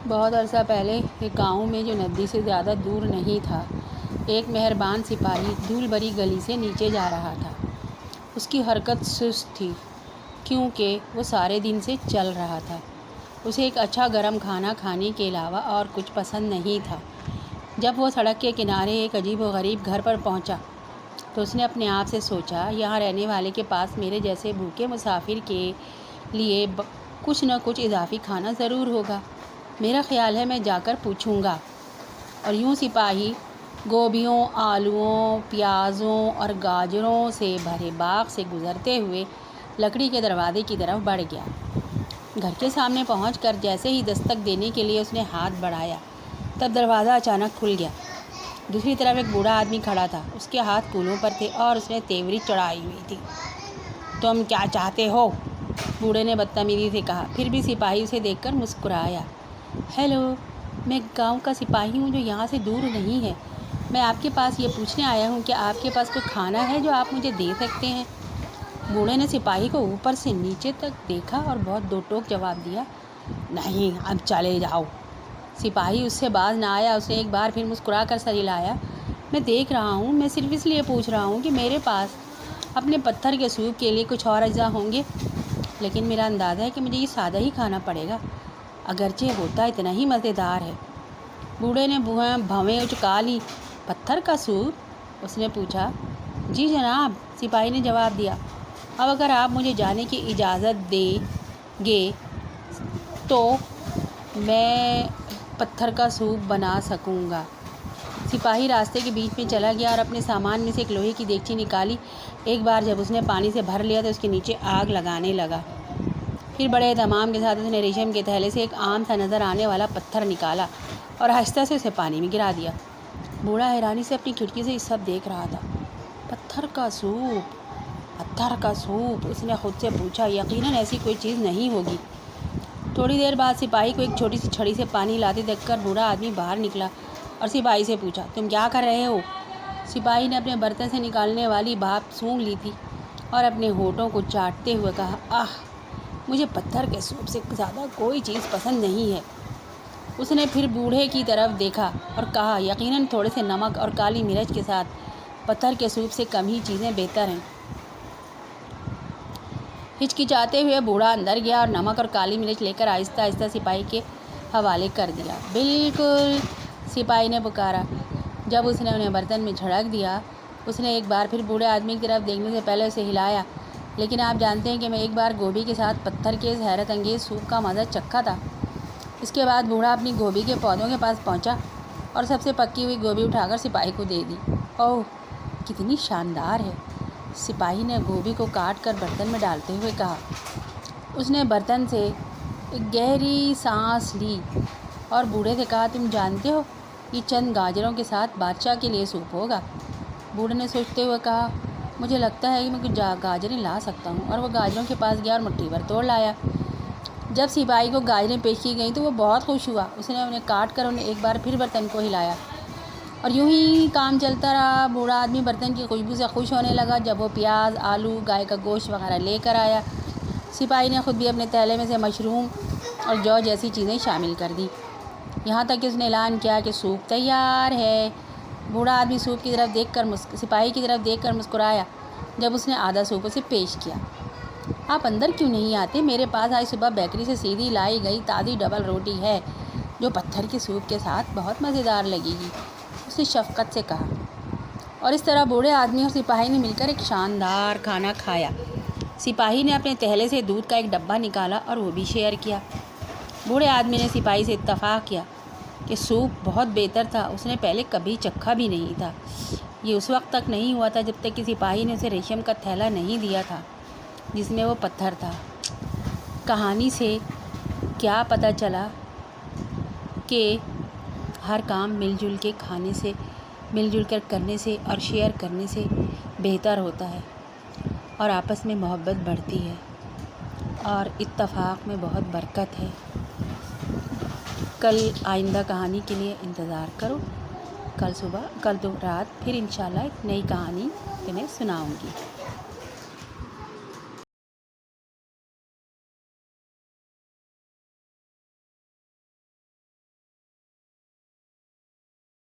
بہت عرصہ پہلے ایک گاؤں میں جو ندی سے زیادہ دور نہیں تھا، ایک مہربان سپاہی دھول بھری گلی سے نیچے جا رہا تھا۔ اس کی حرکت سست تھی کیونکہ وہ سارے دن سے چل رہا تھا۔ اسے ایک اچھا گرم کھانا کھانے کے علاوہ اور کچھ پسند نہیں تھا۔ جب وہ سڑک کے کنارے ایک عجیب و غریب گھر پر پہنچا تو اس نے اپنے آپ سے سوچا، یہاں رہنے والے کے پاس میرے جیسے بھوکے مسافر کے لیے کچھ نہ کچھ اضافی کھانا ضرور ہوگا۔ میرا خیال ہے میں جا کر پوچھوں گا۔ اور یوں سپاہی گوبھیوں، آلوؤں، پیازوں اور گاجروں سے بھرے باغ سے گزرتے ہوئے لکڑی کے دروازے کی طرف بڑھ گیا۔ گھر کے سامنے پہنچ کر جیسے ہی دستک دینے کے لیے اس نے ہاتھ بڑھایا، تب دروازہ اچانک کھل گیا۔ دوسری طرف ایک بوڑھا آدمی کھڑا تھا۔ اس کے ہاتھ کولوں پر تھے اور اس نے تیوری چڑھائی ہوئی تھی۔ تم کیا چاہتے ہو؟ بوڑھے نے بدتمیزی سے کہا۔ پھر بھی سپاہی اسے دیکھ کر مسکرایا۔ ہیلو، میں گاؤں کا سپاہی ہوں جو یہاں سے دور نہیں ہے۔ میں آپ کے پاس یہ پوچھنے آیا ہوں کہ آپ کے پاس کوئی کھانا ہے جو آپ مجھے دے سکتے ہیں؟ بوڑھے نے سپاہی کو اوپر سے نیچے تک دیکھا اور بہت دو ٹوک جواب دیا، نہیں، اب چلے جاؤ۔ سپاہی اس سے باز نہ آیا۔ اس نے ایک بار پھر مسکرا کر سر ہلایا۔ میں دیکھ رہا ہوں، میں صرف اس لیے پوچھ رہا ہوں کہ میرے پاس اپنے پتھر کے سوپ کے لیے کچھ اور اجزاء ہوں گے، لیکن میرا اندازہ ہے کہ مجھے یہ سادہ ہی کھانا پڑے گا، اگرچہ ہوتا اتنا ہی مزیدار ہے۔ بوڑھے نے بھویں اچکا لی۔ پتھر کا سوپ؟ اس نے پوچھا۔ جی جناب، سپاہی نے جواب دیا۔ اب اگر آپ مجھے جانے کی اجازت دیں گے تو میں پتھر کا سوپ بنا سکوں گا۔ سپاہی راستے کے بیچ میں چلا گیا اور اپنے سامان میں سے ایک لوہے کی دیگچی نکالی۔ ایک بار جب اس نے پانی سے بھر لیا تو اس کے نیچے آگ لگانے لگا۔ پھر بڑے اہتمام کے ساتھ اس نے ریشم کے تھیلے سے ایک عام سا نظر آنے والا پتھر نکالا اور آہستہ سے اسے پانی میں گرا دیا۔ بوڑھا حیرانی سے اپنی کھڑکی سے یہ سب دیکھ رہا تھا۔ پتھر کا سوپ، پتھر کا سوپ، اس نے خود سے پوچھا، یقیناً ایسی کوئی چیز نہیں ہوگی۔ تھوڑی دیر بعد سپاہی کو ایک چھوٹی سی چھڑی سے پانی لاتے دیکھ کر بوڑھا آدمی باہر نکلا اور سپاہی سے پوچھا، تم کیا کر رہے ہو؟ سپاہی نے اپنے برتن سے نکالنے والی بھاپ سونگھ لی تھی اور اپنے ہونٹوں کو چاٹتے ہوئے کہا، آہ، مجھے پتھر کے سوپ سے زیادہ کوئی چیز پسند نہیں ہے۔ اس نے پھر بوڑھے کی طرف دیکھا اور کہا، یقیناً تھوڑے سے نمک اور کالی مرچ کے ساتھ پتھر کے سوپ سے کم ہی چیزیں بہتر ہیں۔ ہچکچاتے ہوئے بوڑھا اندر گیا اور نمک اور کالی مرچ لے کر آہستہ آہستہ سپاہی کے حوالے کر دیا۔ بالکل، سپاہی نے پکارا۔ جب اس نے انہیں برتن میں جھڑک دیا، اس نے ایک بار پھر بوڑھے آدمی کی طرف دیکھنے سے پہلے اسے ہلایا، لیکن آپ جانتے ہیں کہ میں ایک بار گوبھی کے ساتھ پتھر کے اس حیرت انگیز سوپ کا مزہ چکھا تھا۔ اس کے بعد بوڑھا اپنی گوبھی کے پودوں کے پاس پہنچا اور سب سے پکی ہوئی گوبھی اٹھا کر سپاہی کو دے دی۔ اوہ، کتنی شاندار ہے، سپاہی نے گوبھی کو کاٹ کر برتن میں ڈالتے ہوئے کہا۔ اس نے برتن سے ایک گہری سانس لی اور بوڑھے سے کہا، تم جانتے ہو، یہ چند گاجروں کے ساتھ بادشاہ کے لیے سوپ ہوگا۔ بوڑھے نے سوچتے ہوئے کہا، مجھے لگتا ہے کہ میں کچھ گاجریں لا سکتا ہوں، اور وہ گاجروں کے پاس گیا اور مٹھی بھر توڑ لایا۔ جب سپاہی کو گاجریں پیش کی گئیں تو وہ بہت خوش ہوا۔ اس نے انہیں کاٹ کر انہیں ایک بار پھر برتن کو ہلایا اور یوں ہی کام چلتا رہا۔ بوڑھا آدمی برتن کی خوشبو سے خوش ہونے لگا۔ جب وہ پیاز، آلو، گائے کا گوشت وغیرہ لے کر آیا، سپاہی نے خود بھی اپنے تھیلے میں سے مشروم اور جو جیسی چیزیں شامل کر دیں، یہاں تک کہ اس نے اعلان کیا کہ سوپ تیار ہے۔ بوڑھا آدمی سوپ کی طرف دیکھ کر سپاہی کی طرف دیکھ کر مسکرایا جب اس نے آدھا سوپ اسے پیش کیا۔ آپ اندر کیوں نہیں آتے؟ میرے پاس آج صبح بیکری سے سیدھی لائی گئی تازی ڈبل روٹی ہے جو پتھر کے سوپ کے ساتھ بہت مزیدار لگے گی، اس نے شفقت سے کہا۔ اور اس طرح بوڑھے آدمی اور سپاہی نے مل کر ایک شاندار کھانا کھایا۔ سپاہی نے اپنے تھیلے سے دودھ کا ایک ڈبہ نکالا اور وہ بھی شیئر کیا۔ بوڑھے آدمی نے سپاہی سے اتفاق کیا کہ سوپ بہت بہتر تھا، اس نے پہلے کبھی چکھا بھی نہیں تھا۔ یہ اس وقت تک نہیں ہوا تھا جب تک کہ سپاہی نے اسے ریشم کا تھیلا نہیں دیا تھا جس میں وہ پتھر تھا۔ کہانی سے کیا پتہ چلا کہ ہر کام مل جل کے کھانے سے، مل جل کر کرنے سے اور شیئر کرنے سے بہتر ہوتا ہے، اور آپس میں محبت بڑھتی ہے اور اتفاق میں بہت برکت ہے۔ کل آئندہ کہانی کے لیے انتظار کرو۔ کل تو رات پھر انشاءاللہ ایک نئی کہانی تمہیں سناؤں گی۔